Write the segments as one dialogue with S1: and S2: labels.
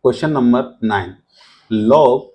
S1: Question number 9,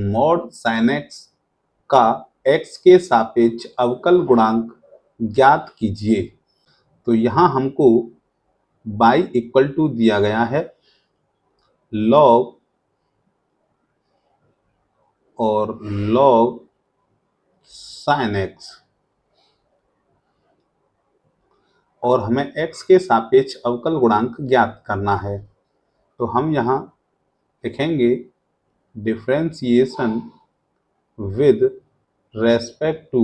S1: log sine x का x के सापेक्ष अवकल गुणांक ज्ञात कीजिए। तो यहाँ हमको y इक्वल टू दिया गया है लॉग और लॉग साइन एक्स, और हमें x के सापेक्ष अवकल गुणांक ज्ञात करना है। तो हम यहाँ लिखेंगे differentiation with respect to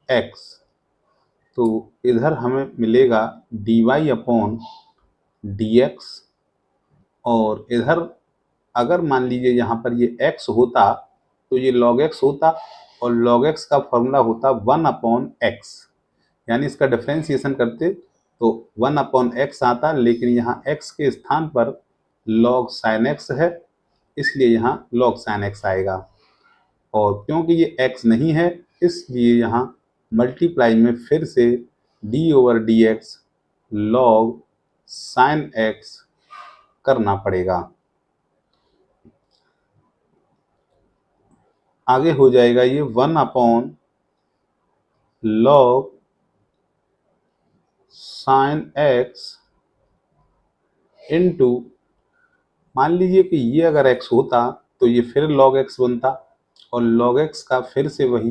S1: x। तो इधर हमें मिलेगा dy अपॉन dx, और इधर अगर मान लीजिए यहाँ पर ये x होता तो ये log x होता, और log x का फॉर्मूला होता 1 अपॉन x, यानी इसका डिफरेंशिएशन करते तो 1 अपॉन x आता, लेकिन यहाँ x के स्थान पर log sin x है, इसलिए यहाँ log sin x आएगा। और क्योंकि ये x नहीं है इसलिए यहाँ मल्टीप्लाई में फिर से d over D x log sin x करना पड़ेगा। आगे हो जाएगा ये 1 upon log sin x into, मान लीजिए कि ये अगर x होता तो ये फिर log x बनता, और log x का फिर से वही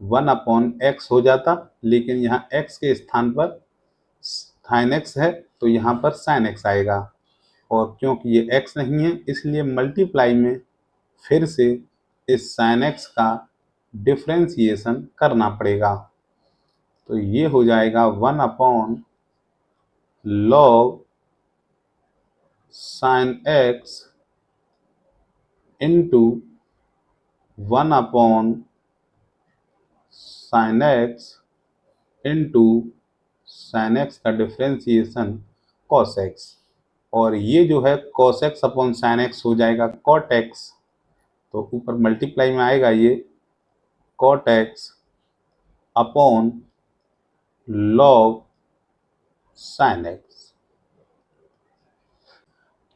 S1: 1 अपॉन x हो जाता, लेकिन यहाँ x के स्थान पर sin x है तो यहाँ पर sin x आएगा। और क्योंकि ये x नहीं है इसलिए मल्टीप्लाई में फिर से इस sin x का डिफरेंशिएशन करना पड़ेगा। तो ये हो जाएगा 1 upon log sin x into 1 upon sin x into sin x का डिफरेंशिएशन cos x, और ये जो है cos x upon sin x हो जाएगा cot x। तो ऊपर मल्टीप्लाई में आएगा ये cot x upon log sin x।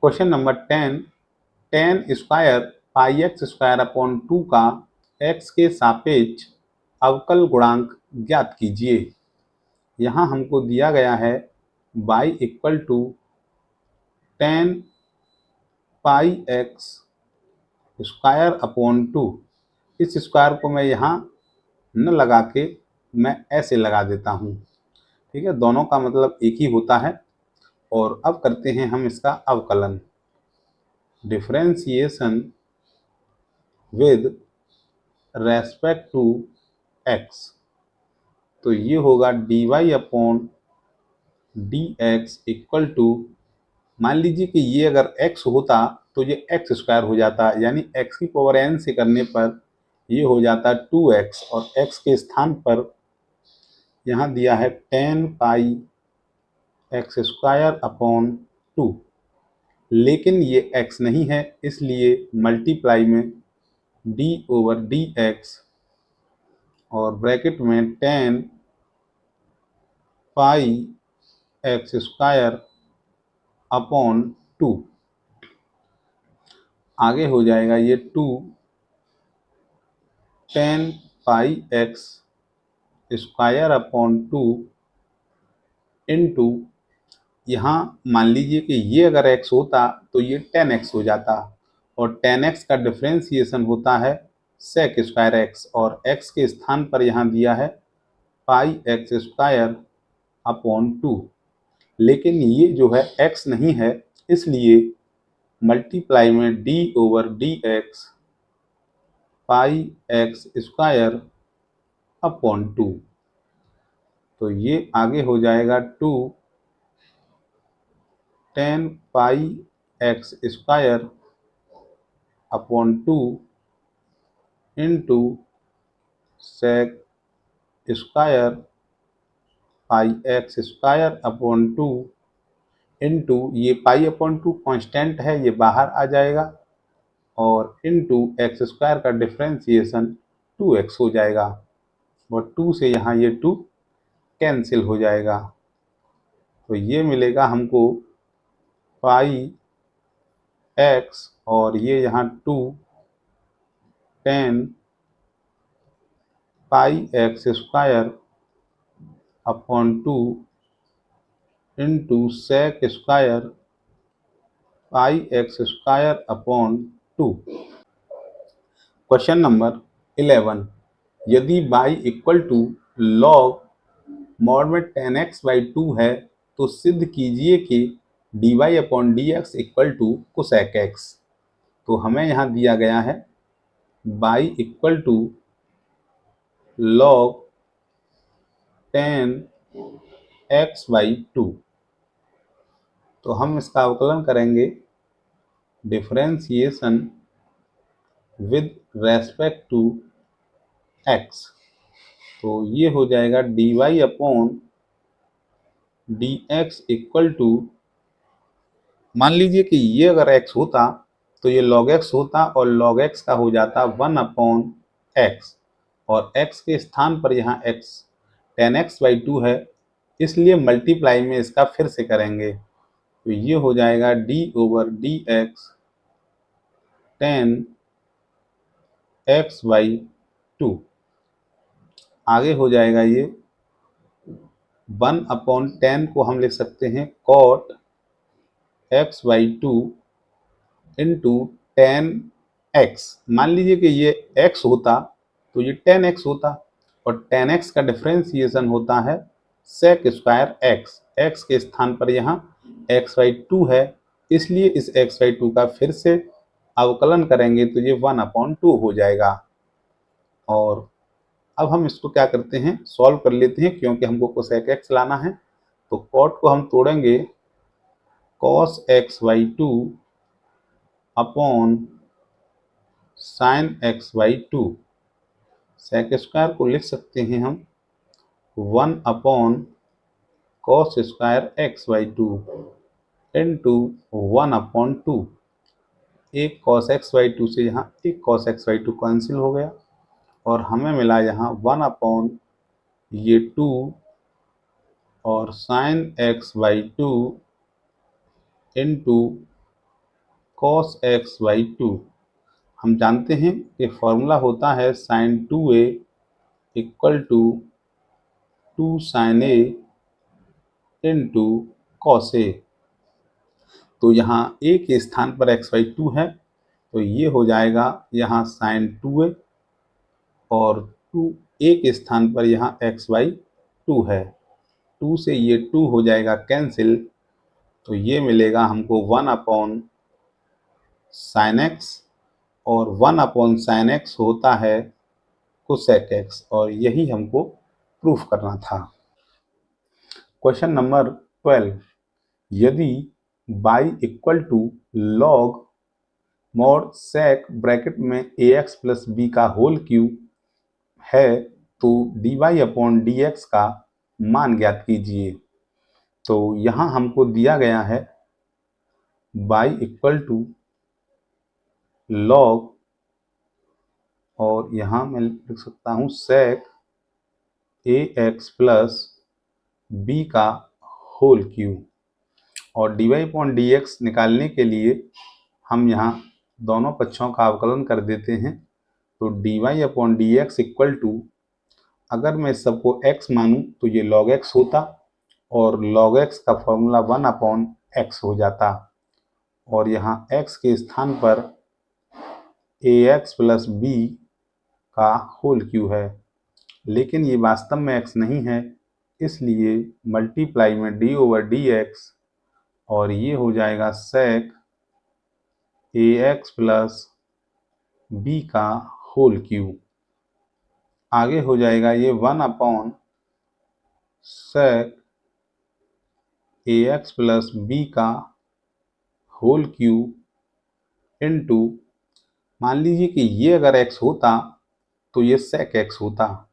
S1: Question number 10, tan square pi x square upon 2 का x के सापेक्ष अवकल गुणांक ज्ञात कीजिए। यहाँ हमको दिया गया है y equal to tan pi x square upon 2। इस स्क्वायर को मैं यहाँ न लगा के मैं ऐसे लगा देता हूँ, ठीक है, दोनों का मतलब एक ही होता है। और अब करते हैं हम इसका अवकलन, differentiation with respect to x। तो ये होगा dy upon d x equal to, मान लीजिए कि ये अगर x होता तो ये x स्क्वायर हो जाता, यानी x की पावर n से करने पर ये हो जाता 2x, और x के स्थान पर यहाँ दिया है tan pi x square upon 2, लेकिन ये x नहीं है इसलिए मल्टीप्लाई में d ओवर डी एक्स और ब्रैकेट में tan pi x square upon 2। आगे हो जाएगा ये 2 tan pi x square upon 2 into, यहाँ मान लीजिए कि ये अगर x होता तो ये tan x हो जाता, और tan x का डिफरेंशिएशन होता है sec स्क्वायर x, और x के स्थान पर यहाँ दिया है पाई एक्स स्क्वायर अपॉन 2, लेकिन ये जो है x नहीं है इसलिए मल्टीप्लाई में d over D X pi x square upon 2। तो ये आगे हो जाएगा 2 tan pi x square upon 2 into sec square pi x square upon 2 into, ये पाई अपॉन 2 कॉन्स्टेंट है ये बाहर आ जाएगा, और इंटू एक्स स्क्वायर का डिफरेंशिएशन 2x हो जाएगा, और 2 से यहाँ ये 2 कैंसिल हो जाएगा। तो ये मिलेगा हमको पाई एक्स और ये यहाँ 2 10 pi x square upon 2 into sec square pi x square upon 2। Question number 11, यदि y equal to log mod में 10x/2 है तो सिद्ध कीजिए कि dy upon dx equal to cosec x। तो हमें यहाँ दिया गया है y equal to log 10x/2। तो हम इसका अवकलन करेंगे differentiation with respect to x। तो ये हो जाएगा dy upon dx equal to, मान लीजिए कि ये अगर x होता तो ये log x होता और log x का हो जाता 1 अपॉन x, और x के स्थान पर यहाँ x 10x/2 है, इसलिए मल्टीप्लाई में इसका फिर से करेंगे। तो ये हो जाएगा d/dx 10x/2। आगे हो जाएगा ये 1 अपॉन 10 को हम लिख सकते हैं cot x/2 इंटू 10x। मान लीजिए कि ये x होता तो ये 10x होता, और 10x का डिफरेंशिएशन होता है sec स्क्वायर x। x के स्थान पर यहाँ x/2 है, इसलिए इस x/2 का फिर से अवकलन करेंगे तो ये 1/2 हो जाएगा। और अब हम इसको क्या करते हैं, सॉल्व कर लेते हैं, क्योंकि हमको कोसेक x लाना है। तो कॉट को हम तोड़ेंगे cos x/2 upon sine x/2। Sec square को लिख सकते हैं हम 1 upon cos square x/2 into 1/2। एक cos x/2 से यहाँ एक cos x/2 कैंसिल हो गया, और हमें मिला यहाँ 1 अपॉन ये 2 और sign x/2 into cos x/2। हम जानते हैं कि फॉर्मूला होता है sine 2a equal to 2 sine a into cos a। तो यहाँ a के स्थान पर x/2 है, तो ये हो जाएगा यहाँ साइन 2a, और 2a के स्थान पर यहाँ x/2 है। 2 से ये 2 हो जाएगा कैंसिल, तो ये मिलेगा हमको 1 अपॉन साइन x, और 1 अपॉन साइन x होता है कोसेक x, और यही हमको प्रूफ करना था। क्वेश्चन नंबर 12, यदि y equal to log mod sec bracket में ax प्लस b का होल क्यूब है तो dy अपॉन dx का मान ज्ञात कीजिए। तो यहाँ हमको दिया गया है y इक्वल टू लॉग, और यहाँ मैं लिख सकता हूँ सेक ax प्लस b का होल क्यूब, और dy अपॉन dx निकालने के लिए हम यहाँ दोनों पक्षों का अवकलन कर देते हैं। तो dy upon dx equal to, अगर मैं सबको x मानूं तो ये log x होता, और log x का फॉर्मूला 1 अपॉन x हो जाता, और यहाँ x के स्थान पर ax प्लस b का होल क्यूब है, लेकिन ये वास्तव में x नहीं है, इसलिए मल्टीप्लाई में d/dx, और ये हो जाएगा sec ax प्लस b का होल क्यूब। आगे हो जाएगा ये 1 upon sec ax plus b का होल क्यूब इंटू, मान लीजिए कि ये अगर x होता तो ये sec x होता,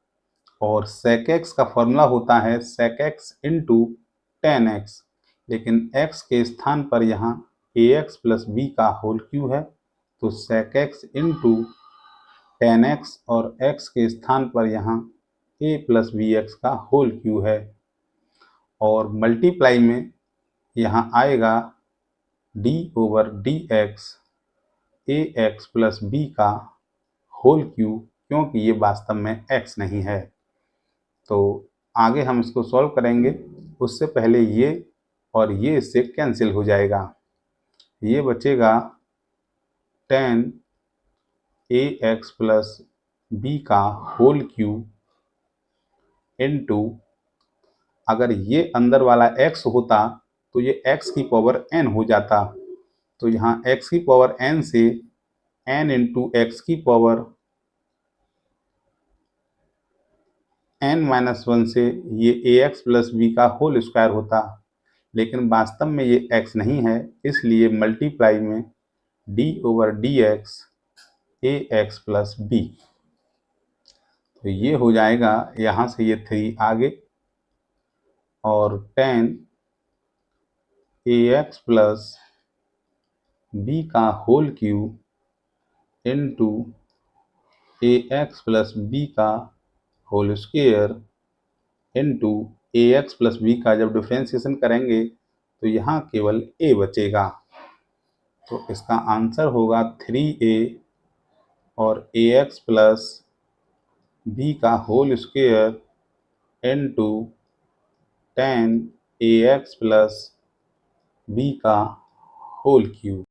S1: और sec x का फॉर्मूला होता है sec x into ten x, लेकिन x के स्थान पर यहाँ ax प्लस b का होल क्यूब है, तो sec x into ten x, और x के स्थान पर यहाँ a प्लस bx का होल क्यूब है, और मल्टीप्लाई में यहाँ आएगा डी ओवर डी एक्स ए एक्स प्लस बी का होल क्यूब, क्योंकि ये वास्तव में x नहीं है। तो आगे हम इसको सॉल्व करेंगे, उससे पहले ये और ये इससे कैंसिल हो जाएगा। ये बचेगा 10 ए एक्स प्लस बी का होल क्यूब इनटू, अगर ये अंदर वाला x होता तो ये x की पावर n हो जाता, तो यहाँ x की पावर n से n इंटू एक्स की पावर n-1 से ये ax प्लस बी का होल स्क्वायर होता, लेकिन वास्तव में ये x नहीं है, इसलिए मल्टीप्लाई में d ओवर डी एक्स ए एक्स प्लस बी। तो ये हो जाएगा, यहाँ से ये 3 आगे और 10 ए एक्स प्लस बी का होल क्यूब इनटू ए एक्स प्लस बी का होल स्क्वायर इनटू ए एक्स प्लस बी का जब डिफ्रेंसिएशन करेंगे तो यहाँ केवल a बचेगा। तो इसका आंसर होगा 3a और ए एक्स प्लस बी का होल स्क्वायर इनटू 10 ए एक्स प्लस बी का होल क्यूब।